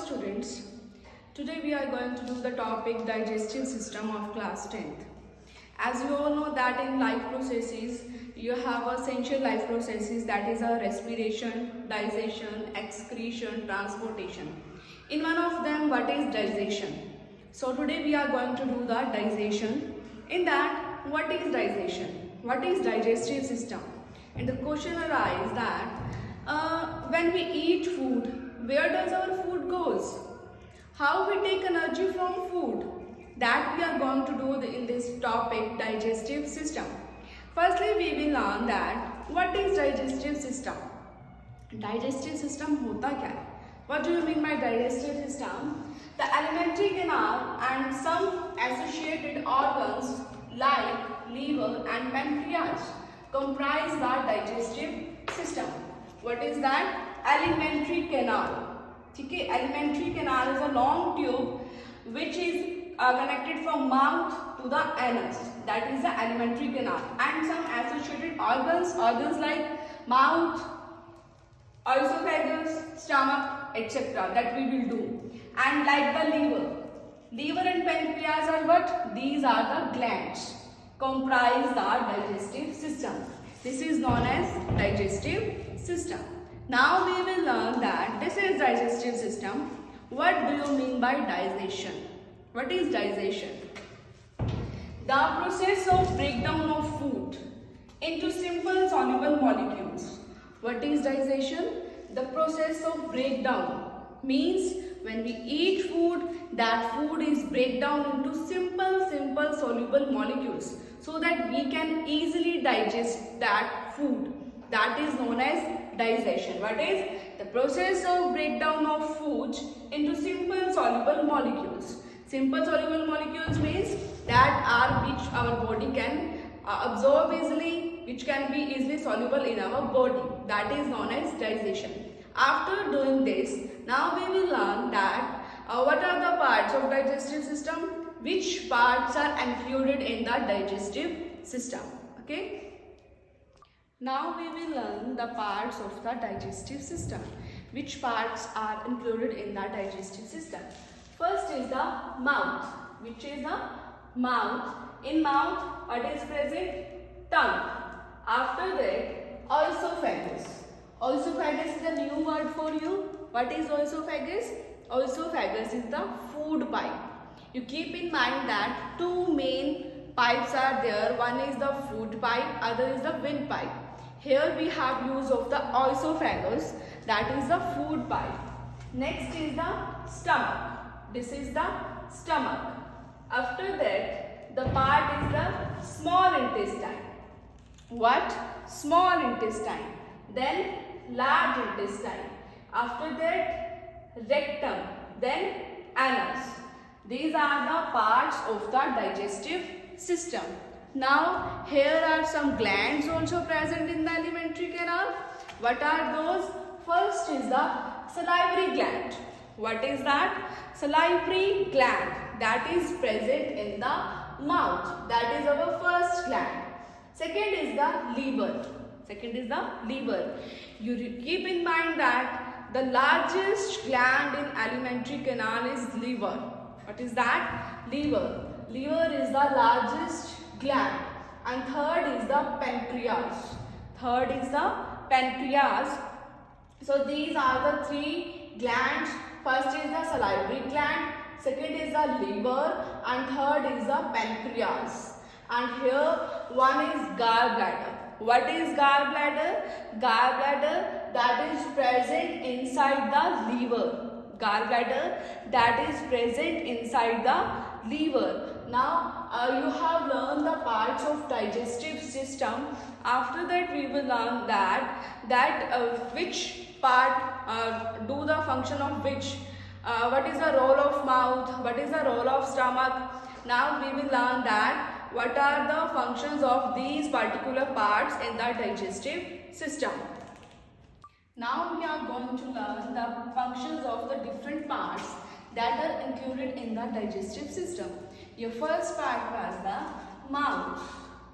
students, today we are going to do the topic digestive system of class 10th. As you all know that in life processes, you have essential life processes, that is a respiration, digestion, excretion, transportation. In one of them, what is digestion? So today we are going to do the digestion. In that, what is digestion? What is digestive system? And the question arises that when we eat food, where does our food goes? How we take energy from food? That we are going to do in this topic, digestive system. Firstly, we will learn that what is digestive system? Digestive system होता क्या है? What do you mean by digestive system? The alimentary canal and some associated organs like liver and pancreas comprise the digestive system. What is that? Alimentary canal. ठीक है, alimentary canal is a long tube which is connected from mouth to the anus. That is the alimentary canal, and some associated organs like mouth, esophagus, stomach, etc. that we will do. And like the liver and pancreas are what? These are the glands comprise the digestive system. This is known as digestive system. Now we will learn that this is digestive system. What do you mean by digestion? What is digestion? The process of breakdown of food into simple soluble molecules. What is digestion? The process of breakdown means when we eat food, that food is break down into simple soluble molecules so that we can easily digest that food. That is known as digestion. What is the process of breakdown of foods into simple soluble molecules? Simple soluble molecules means that are which our body can absorb easily, which can be easily soluble in our body. That is known as digestion. After doing this, now we will learn that what are the parts of digestive system, which parts are included in the digestive system. Okay. Now we will learn the parts of the digestive system. Which parts are included in the digestive system? First is the mouth. Which is the mouth? In mouth, what is present? Tongue. After that, oesophagus. Oesophagus is a new word for you. What is oesophagus? Oesophagus is the food pipe. You keep in mind that two main pipes are there. One is the food pipe, other is the windpipe. Here we have use of the oesophagus, that is the food pipe. Next is the stomach. This is the stomach. After that, the part is the small intestine. What? Small intestine. Then large intestine. After that, rectum. Then anus. These are the parts of the digestive system. Now, here are some glands also present in the alimentary canal. What are those? First is the salivary gland. What is that? Salivary gland, that is present in the mouth. That is our first gland. Second is the liver. Second is the liver. You keep in mind that the largest gland in alimentary canal is liver. What is that? Liver. Liver is the largest gland. And third is the pancreas. Third is the pancreas. So these are the three glands. First is the salivary gland, second is the liver, and third is the pancreas. And here one is gallbladder. What is gallbladder? Gallbladder, that is present inside the liver. Gallbladder, that is present inside the liver. Now you have learned the parts of digestive system. After that we will learn that which part do the function of which. What is the role of mouth? What is the role of stomach? Now we will learn that what are the functions of these particular parts in the digestive system. Now we are going to learn the functions of the different parts that are included in the digestive system. Your first part was the mouth.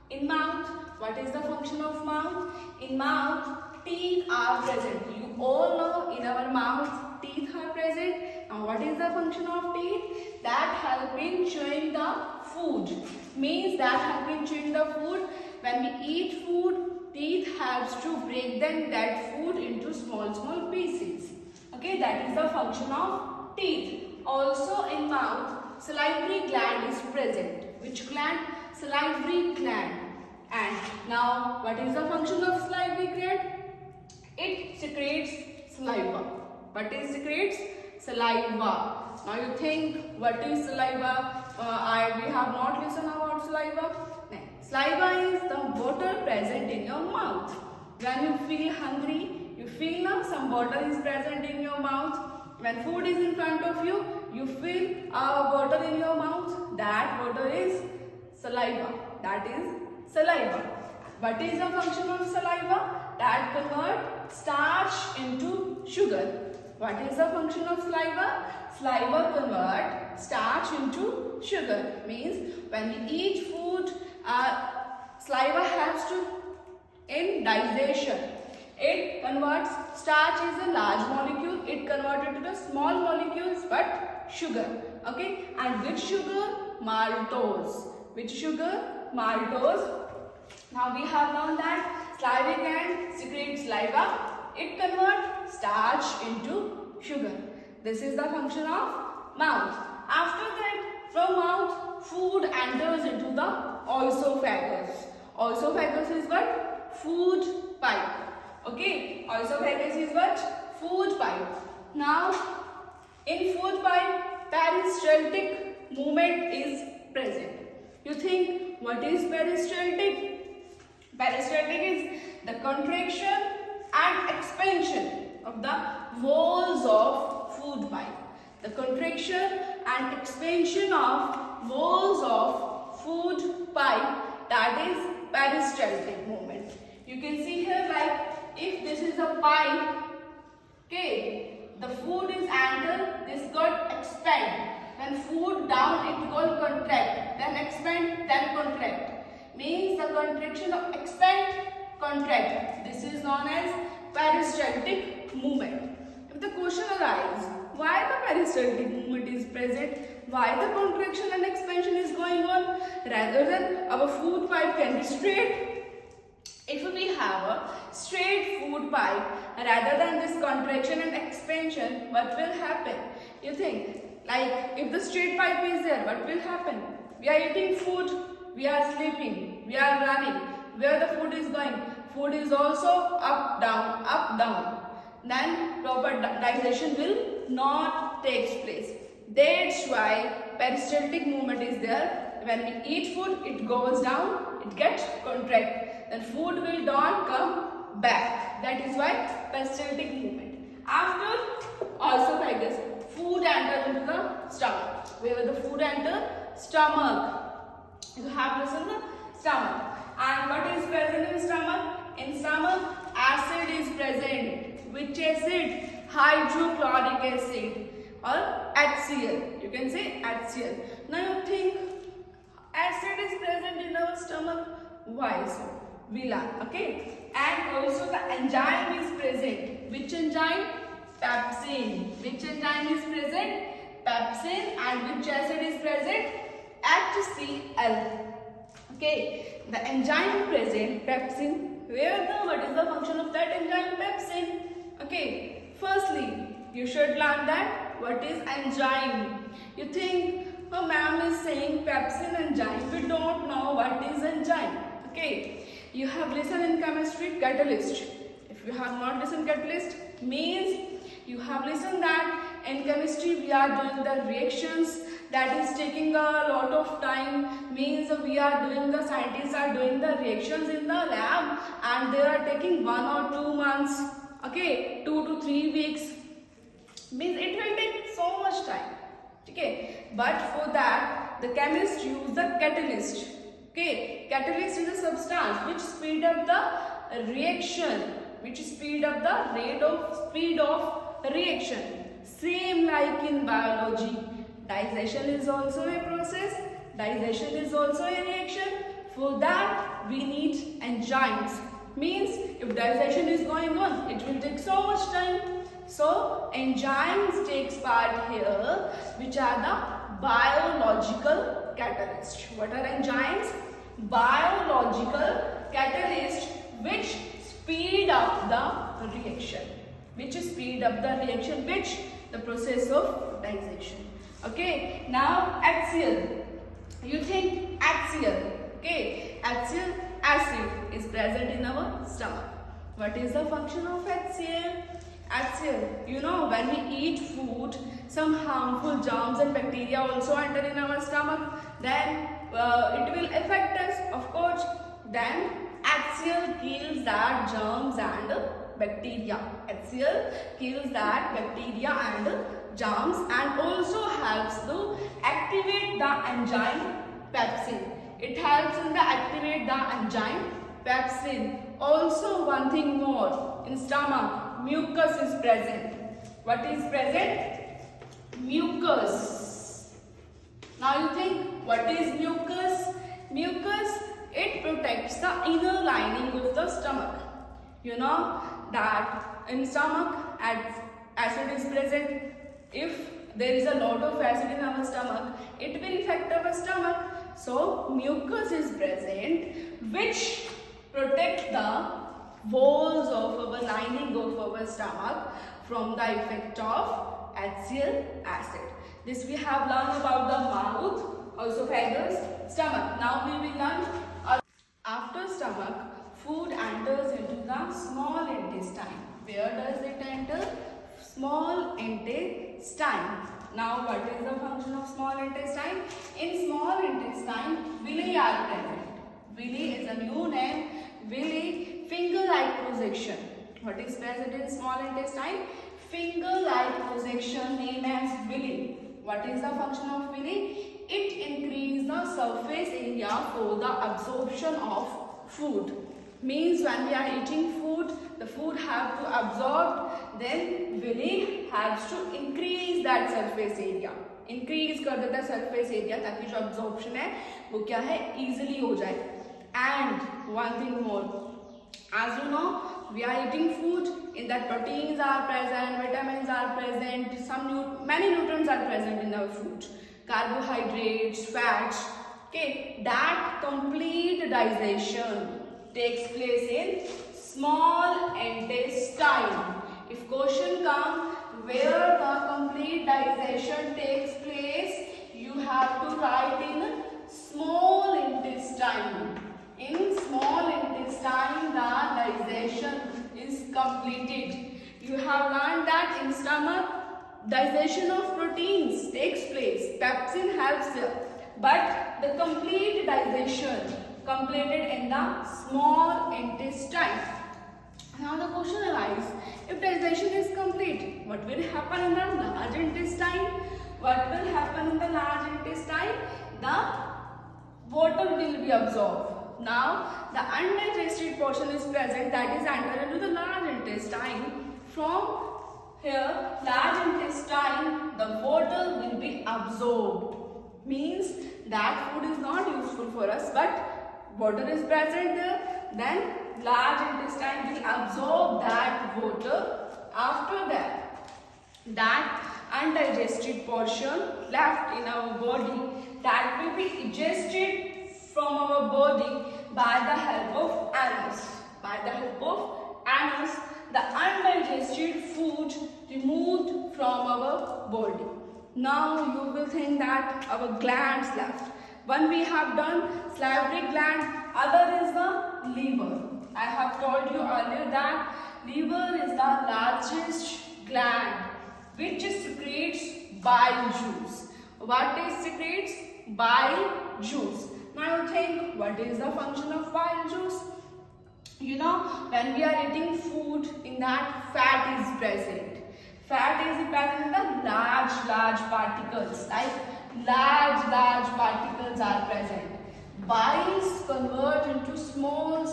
In mouth, what is the function of mouth? In mouth, teeth are present. You all know in our mouth teeth are present. Now what is the function of teeth? That help in chewing the food. Means that help in chewing the food. When we eat food, teeth helps to break that food into small pieces. Okay, that is the function of teeth. Also in mouth, salivary gland is present. Which gland? Salivary gland. And now what is the function of salivary gland? It secretes saliva. What it secretes? Saliva. Now you think, what is saliva? We have not listened about saliva. No. Saliva is the water present in your mouth. When you feel hungry, you feel some water is present in your mouth. When food is in front of you, you feel water in your mouth. That water is saliva. That is saliva. What is the function of saliva? That convert starch into sugar. What is the function of saliva? Saliva convert starch into sugar. Means when we eat food, saliva helps to in digestion. It converts starch is a large molecule. It converted to the small molecules but sugar. Okay, and which sugar? Maltose. Which sugar? Maltose. Now we have learned that salivary gland secretes saliva. It converts starch into sugar. This is the function of mouth. After that, from mouth, food enters into the oesophagus. Oesophagus is what? Food pipe. Okay, oesophagus is what? Food pipe. Now, in food pipe, peristaltic movement is present. You think, what is peristaltic? Peristaltic is the contraction and expansion of the walls of food pipe. The contraction and expansion of walls of food pipe, that is peristaltic movement. You can see here, like if this is a pipe, okay, the food is entered, this got expand. When food down, it got contract, then expand, then contract. Means the contraction of expand, contract. This is known as peristaltic movement. If the question arises, why the peristaltic movement is present, why the contraction and expansion is going on, rather than our food pipe can be straight. If we have a straight food pipe, rather than this contraction and expansion, what will happen? You think, like if the straight pipe is there, what will happen? We are eating food, we are sleeping, we are running. Where the food is going? Food is also up, down, up, down. Then proper digestion will not take place. That's why peristaltic movement is there. When we eat food, it goes down, it gets contract. Then food will not come back. That is why peristaltic movement. After oesophagus, food enters into the stomach. Where the food enters? Stomach. You have listened to stomach. And what is present in stomach? In stomach, acid is present. Which acid? Hydrochloric acid or HCl. You can say HCl. Now you think acid is present in our stomach. Why so? We'll learn. Okay. And also the enzyme is present. Which enzyme? Pepsin. Which enzyme is present? Pepsin. And which acid is present? HCl. Okay, the enzyme present, pepsin. What is the function of that enzyme? Pepsin. Okay, firstly, you should learn that what is enzyme. You think, oh, ma'am is saying pepsin enzyme. We don't know what is enzyme. Okay, you have listened in chemistry catalyst. If you have not listened catalyst, means you have listened that in chemistry we are doing the reactions. That is taking a lot of time, means the scientists are doing the reactions in the lab and they are taking 1 or 2 months, okay, 2 to 3 weeks, means it will take so much time, okay, but for that the chemists use the catalyst, okay, catalyst is a substance which speed up the reaction, which speed up the speed of reaction, same like in biology. Digestion is also a process. Digestion is also a reaction. For that, we need enzymes. Means, if digestion is going on, it will take so much time. So enzymes takes part here, which are the biological catalysts. What are enzymes? Biological catalysts which speed up the reaction. Which speed up the reaction? Which? The process of digestion. Okay. Now HCl. You think HCl. Okay. HCl acid is present in our stomach. What is the function of HCl? HCl, you know, when we eat food, some harmful germs and bacteria also enter in our stomach. Then it will affect us, of course. Then HCl kills that germs and bacteria. HCl kills that bacteria and germs and also helps to activate the enzyme pepsin. It helps in the activate the enzyme pepsin. Also one thing more, in stomach, mucus is present. What is present? Mucus. Now you think, what is mucus? Mucus, it protects the inner lining of the stomach. You know that in stomach acid is present. If there is a lot of acid in our stomach, it will affect our stomach. So mucus is present which protect the walls of our lining of our stomach from the effect of HCl acid. This we have learned about the mouth, esophagus, stomach. Now we will learn after stomach, food enters into the small intestine. Where does it enter? Small intestine. Now what is the function of small intestine? In small intestine, villi are present. Villi is a new name. Villi, finger-like projection. What is present in small intestine? Finger-like projection named as villi. What is the function of villi? It increases the surface area for the absorption of food. Means when we are eating food, the food have to absorb, then villi has to increase that surface area. Increase कर देता है surface area ताकि जो absorption है वो क्या है easily हो जाए. And one thing more, as you know, we are eating food. In that proteins are present, vitamins are present, many nutrients are present in our food. Carbohydrates, fats. Okay, that complete digestion takes place in small intestine. If question comes where the complete digestion takes place, you have to write in small intestine. In small intestine, the digestion is completed. You have learned that in stomach, digestion of proteins takes place. Pepsin helps here. But the complete digestion completed in the small intestine. Now the question arises, if digestion is complete, what will happen in the large intestine? What will happen in the large intestine? The water will be absorbed. Now the undigested portion is present, that is entered into the large intestine. From here, large intestine, the water will be absorbed. Means that food is not useful for us, but water is present there. Then large intestine will absorb that water. After that undigested portion left in our body, that will be ingested from our body by the help of anus. By the help of anus, the undigested food removed from our body. Now you will think that our glands left. One we have done salivary gland, other is the liver. I have told you earlier that liver is the largest gland which secretes bile juice. What is secretes? Bile juice. Now you think, what is the function of bile juice? You know, when we are eating food, in that fat is present. Fat is present in the large particles, like large particles are present. Biles convert into small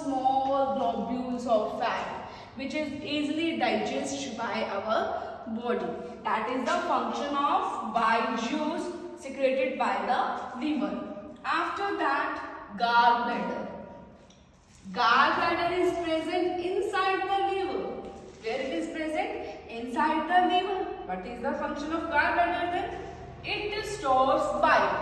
globules of fat, which is easily digested by our body. That is the function of bile juice secreted by the liver. After that, gallbladder. Gallbladder is present inside the liver. Where it is present? inside the liver. What is the function of gallbladder then? It stores bile.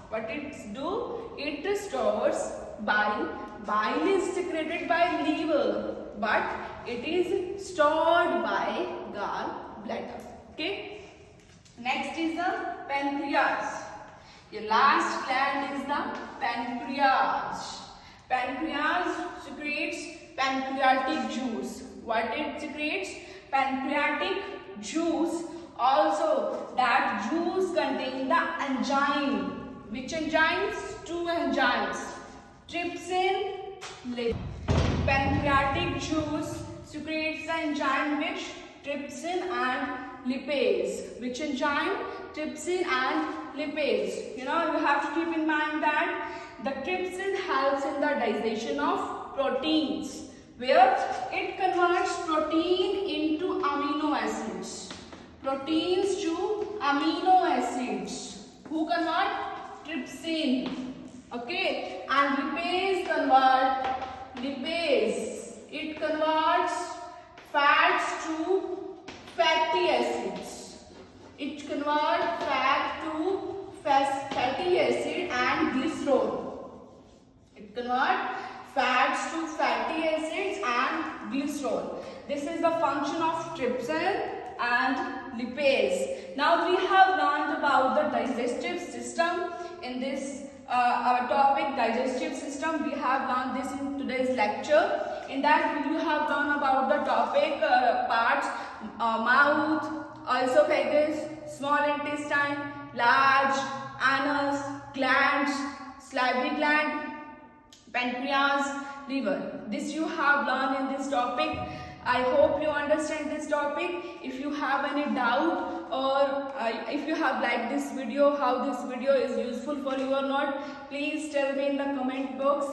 What it do? It stores bile. Bile is secreted by liver, but it is stored by gallbladder. Okay. Next is the pancreas. Your last gland is the pancreas. Pancreas secretes pancreatic juice. What it secretes? Pancreatic juice. Also, that juice contains the enzyme. Which enzymes? Two enzymes. Trypsin, lipase. Pancreatic juice secretes the enzyme which? Trypsin and lipase. Which enzyme? Trypsin and lipase. You have to keep in mind that the trypsin helps in the digestion of proteins, where it converts protein into amino acids. Proteins to amino acids. Who convert? Trypsin. Okay. And lipase it converts fats to fatty acids. It converts fat to fatty acid and glycerol. It converts fats to fatty acids and glycerol. This is the function of trypsin and lipase. Now we have learned about the digestive system. In this our topic digestive system, we have learned this in today's lecture. In that we have learned about the topic parts, mouth, esophagus, small intestine, large anus, glands, salivary gland, pancreas, liver. This you have learned in this topic. I hope you understand this topic. If you have any doubt or if you have liked this video, how this video is useful for you or not, please tell me in the comment box.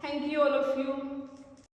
Thank you all of you.